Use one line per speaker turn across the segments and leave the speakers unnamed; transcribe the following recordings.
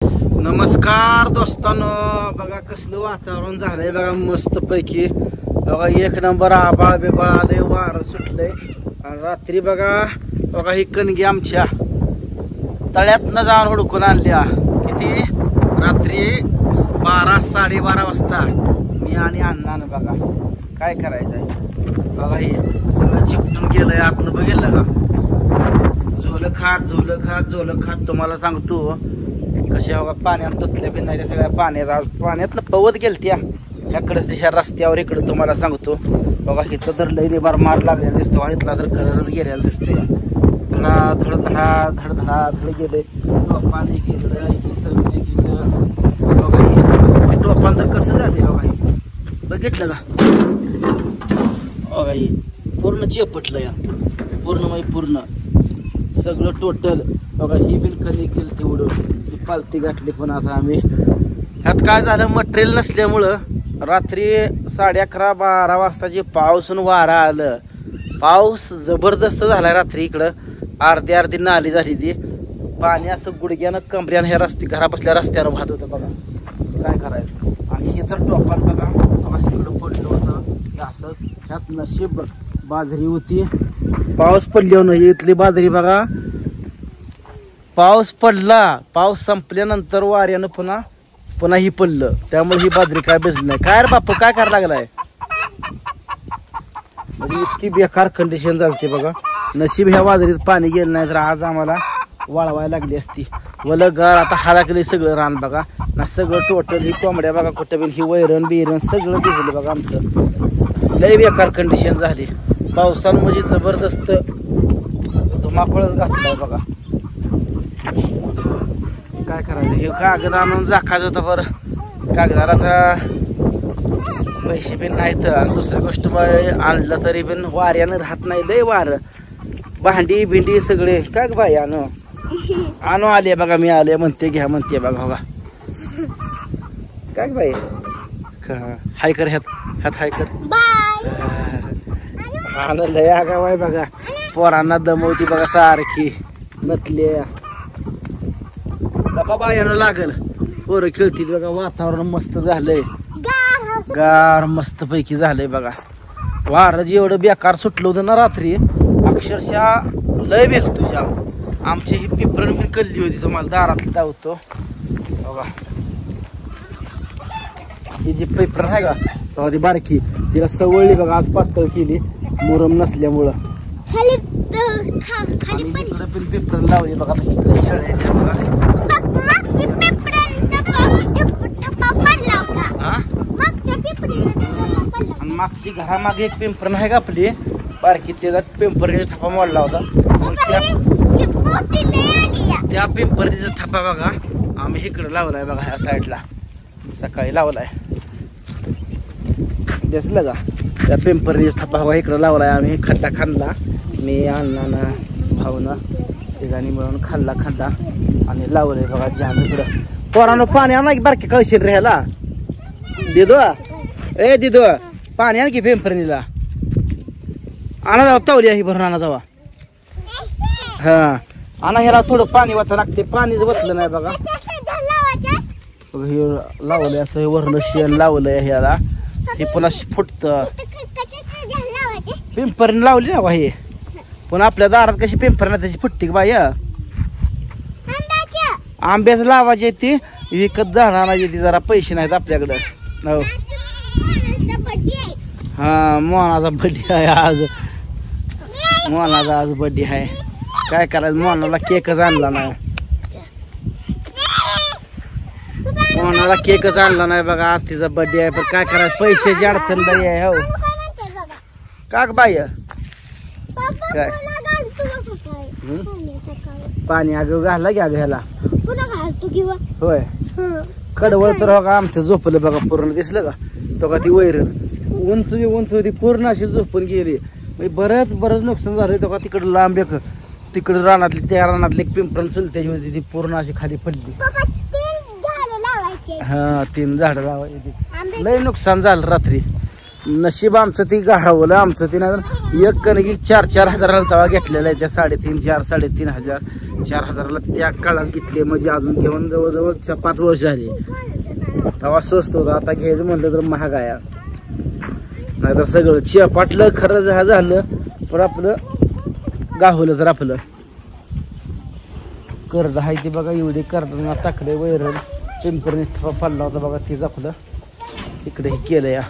नमस्कार दोस्तांनो, बघा कसलं वातावरण झालंय बघा मस्त पैकी. बघा एक नंबर आबाळ बिबाळ आले, वारं सुटलंय. आणि रात्री बघा ही कणगी आमच्या तळ्यातनं जाऊन हुडकून आणल्या. किती रात्री 12-12:30 वाजता मी आणि अण्णानं बघा काय करायचंय. बघा हे सगळं चिपटून गेलंय आतनं, बघितलं का? झोलं खात तुम्हाला सांगतो कशा बघा पाण्यात धुतल्या बी नाही त्या सगळ्या पाण्यातलं पवत गेलत्या ह्याकडेच ह्या रस्त्यावर. इकडे तुम्हाला सांगतो बघा इथं तर लई बार मार लागलेला दिसतो. इथला तर कलरच गेलेला दिसतो. धड गेले टोपाने गेलं सगळे गेलं. बघा टोपान तर कसं झाले बघा, बघितलं का? बघा हे पूर्ण चेपटलं या, पूर्ण सगळं टोटल. बघा ही बिल कधी केलं तेवढं पालती गाठली. पण आता आम्ही ह्यात काय झालं, मटेरियल नसल्यामुळं रात्री 11:30-12 वाजता जे पाऊस आणि वारा आलं. पाऊस जबरदस्त झालाय रात्री. इकडं अर्धी नाली झाली ती. पाणी असं गुडघ्यानं कमऱ्यानं ह्या घरा बसल्या रस्त्यानं वाहत होतं बघा. काय करायचं? आणि हे तर टोपान बघा इकडं पडलं होतं असं. ह्यात नशीब बाजरी होती, पाऊस पडल्यावर नाही. इथली बाजरी बघा पाऊस पडला, पाऊस संपल्यानंतर वाऱ्यानं पुन्हा ही पडलं, त्यामुळे ही बाजरी काय भिजली नाही. काय रे बाप काय करायला लागलाय? म्हणजे इतकी बेकार कंडिशन झाली बघा. नशीब ह्या बाजरीत पाणी गेलं नाही तर आज आम्हाला वाळवायला लागली असती. वलगार आता हाडाकले सगळं रान बघा ना. सगळं टोटल ही कोंबड्या बघा कुठं बिन, ही वैरण बिरण सगळं भिजलं बघा. आमचं लय बेकार कंडिशन झाली पावसानं. म्हणजे जबरदस्त धुमाकूळच घातलाय बघा. काय करायचं? हे कागद आणून झाकायचं होतं. बरं कागदाला आता पैसे बिन नाहीत. आणि दुसरी गोष्ट आणलं तरी पण वाऱ्यानं राहत नाही, लय वारं. भांडी भिंडी सगळे काय बाई आणू आले बघा. मी आले म्हणते घ्या म्हणते बघा. काय बाई हाय कर ह्यात हाय कर. लय आगाव आहे बघा. पोरांना दमवती बघा सारखी नटली. बाबा यानं लागल पोरं खेळतील बघा. वातावरण मस्त झालंय, गार मस्त पैकी झालंय बघा. वारं एवढं बेकार सुटलं होतं ना रात्री, अक्षरशः लय बेल तुझ्या. आमची ही पिपरण पण कल्ली होती, तुम्हाला दारातली दावतो बघा. ही जी पिपरण आहे का तेव्हा ती बारकी, तिला सवळली बघा. आज पातळ केली मुरम नसल्यामुळं. इकडे पण पिपरण लावली बघा. इकडे शेळ्या बघा. आणि मागची घरामागे एक पिंपरण आहे का आपली बारकी, त्याचा पिंपरणीचा थापा मोडला होता. त्या पिंपरणीचा थापा बघा आम्ही इकडे लावलाय बघा. ह्या साईडला सकाळी लावलाय, दिसलं का? त्या पिंपरणीचा थापा बघा इकडे लावलाय आम्ही. खड्डा खाल्ला मी अण्णानं भाऊनं तिघांनी मिळून खाल्ला आणि लावलंय बघा जाम. इकडं पोरानं पाणी आणा की बारकी कळशील राहायला. दिदो पाणी आण की पिंपरणीला. आणा जावा तवली ही भरून आणा जावा. हा आणा ह्याला थोडं पाणी वाचा लागते. पाणीच वतलं नाही बघा. हे लावलंय असं वरण शेण लावलंय ह्याला. हे पुन्हा फुटत. पिंपरण लावली ना बा हे. पण आपल्या दारात कशी पिंपरण त्याची फुटते का बाई? आंब्याच लावायची ती विकत जाणार ती, जरा पैसे नाहीत आपल्याकडं. हो हा मोनाचा बड्डे आहे आज. मोनाचा आज बड्डे आहे. काय करायचं? मोनाला केकच आणला नाही. मोनाला केकच आणला नाही बघा. आज तिचा बड्डे आहे. पण काय करायचं? पैशाची अडचण बाई आहे. हो का बाई? काय पाणी अगं घाला की अगं ह्याला. होय कडवळ तर बघा आमचं झोपलं बघा पूर्ण. दिसलं का? बघा ती वैरण उंच होती पूर्ण अशी झोपून गेली. बरंच नुकसान झालं. बघा तिकडं लांब एक तिकडं रानातली त्या रानातली एक पिंपरण चुलत्याची होती ती पूर्ण अशी खाली पडली. हा 3 झाडं लावायची. लय नुकसान झालं रात्री. नशीब आमचं ती गाळवलं आमचं ती नाही एक कणगी 4-4 हजाराला तवा घेतलेला आहे त्या 3,500 4,500 त्या काळात घेतले म्हणजे अजून घेऊन जवळजवळ 5 वर्ष झाली. तवा स्वस्त होता आता घ्यायचं म्हणलं तर महाग आहे नाहीतर सगळं चिपाटलं खरं झालं पण आपलं गावलं तर आपलं कर्ज आहे ते बघा एवढे कर्ज टाकले वैरण पिंपरी पडला होता बघा तेच आपलं इकडे हे केलं या.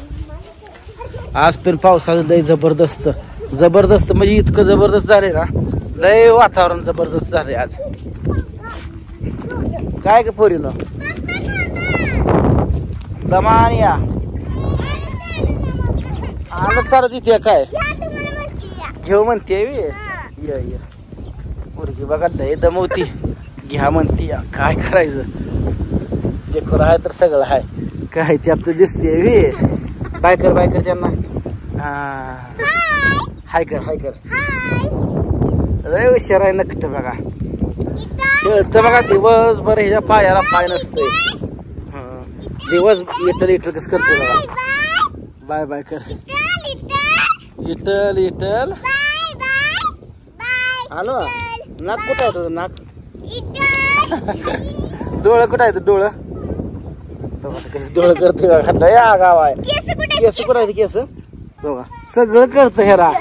आज पण पावसाचं लय जबरदस्त म्हणजे इतकं जबरदस्त झाले ना लय वातावरण जबरदस्त झाले आज. काय ग पोरीनं दमान या आलं सारं तिथे काय घेऊ म्हणते ये पोरगी बघा लय दमवती घ्या म्हणते काय करायचं डेकोर आहे तर सगळं आहे काय त्यात दिसते बाय कर त्यांना हाय कर लय हुशार आहे नकट बघा खेळतं बघा दिवसभर ह्याच्या पायाला पाय नसतंय दिवस इटल कसं करतो बघा बाय कर इटल आलो नाक कुठं आहे तुझं नाक डोळं कुठं आहे डोळं कसं डोळं करते बघा या गाव आहे केस कुठं आहे केस बघा सगळं करतं ह्याला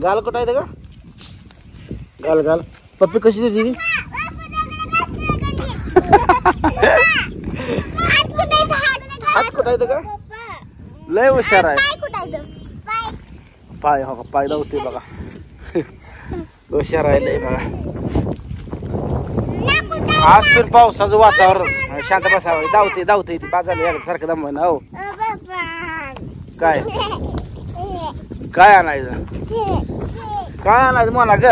गाल कुठं आहे का गाल पप्पी कशी देते हात कुठं आहे का लय हुशार आहे पाय हो पाय लावते बघा हुशार आहे लय बघा. आज पण पावसाचं वातावरण शांत बसावं धावते ती बाजारला सारखं दम ना हो काय आणायचं मोना ग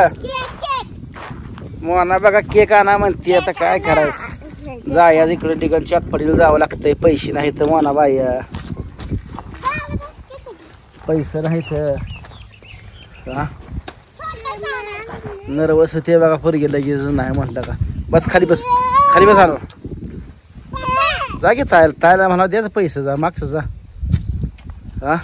मोना बघा केक आणा म्हणते आता काय करायचं जाया इकडे ठिकाण चटपटीला जावं लागतंय पैसे नाही तर मोना बाई पैसे नाही तर नर्वस होते बघा पोरगी लगेच नाही म्हटलं का बस खाली बस आलो जा की तायला म्हणा द्यायचं पैसे जा मागचं जा हा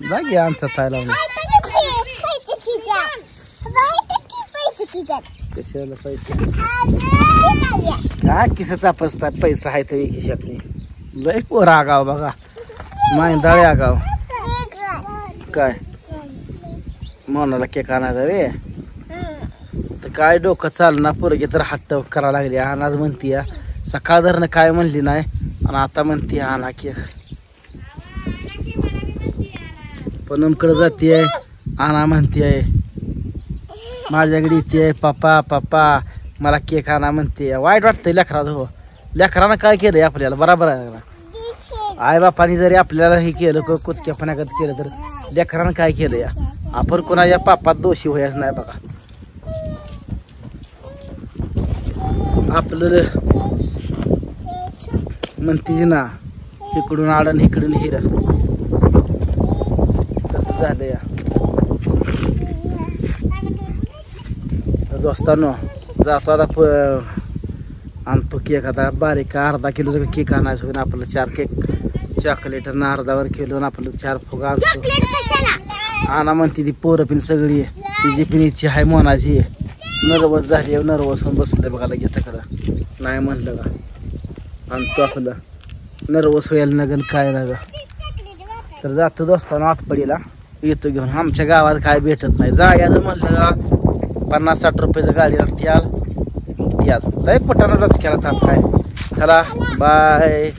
जा की आमचा तायला कशाला पैसे काय किस चापसतात पैसा आहे तरी खिशातली लय पोर आगाव बघा माहिंदाळे आगाव काय मोनाला केक आणायचा वे तर काय डोकं चालना पोरगी तर हट्ट करायला लागली अनाज म्हणती सकाळ धरणं काय म्हणली नाही आणि आता म्हणते आणा केक पनमकडे जाते आणा म्हणते माझ्याकडे येते पप्पा मला केक आणा म्हणते वाईट वाटतंय लेकराचं हो लेकरानं काय केलंय आपल्याला बरोबर आहे आई बापाने जरी आपल्याला हे केलं कुचक्यापणागत केलं तर लेकरानं काय केलं या आपण कोणाच्या पापात दोषी होयाच नाही बघा. आपलं म्हणते ना इकडून आडन इकडून हिरा कसं झालं या दोस्तांनो जातो आता आणतो केक आता बारीक अर्धा किलोचा केक आणायचं होईल आपलं 4 केक चॉकलेट अर्धावर किलो आपलं 4 फुगा आणतो आणा म्हणते ती पोरं पिन सगळी तिची पिन इच्छा आहे मोनाची नर्वस झाली नर्वस होऊन बसले बघायला घेताकडं नाही म्हणलं का आणतो आपलं नर्वस व्हायला नगन काय ना तर जातो दोस्ताना आटपडीला येतो घेऊन आमच्या गावात काय भेटत नाही जायचं म्हणलं का 50-60 रुपयाचं गाडी लागते लय पटानं रच केला काय चला बाय.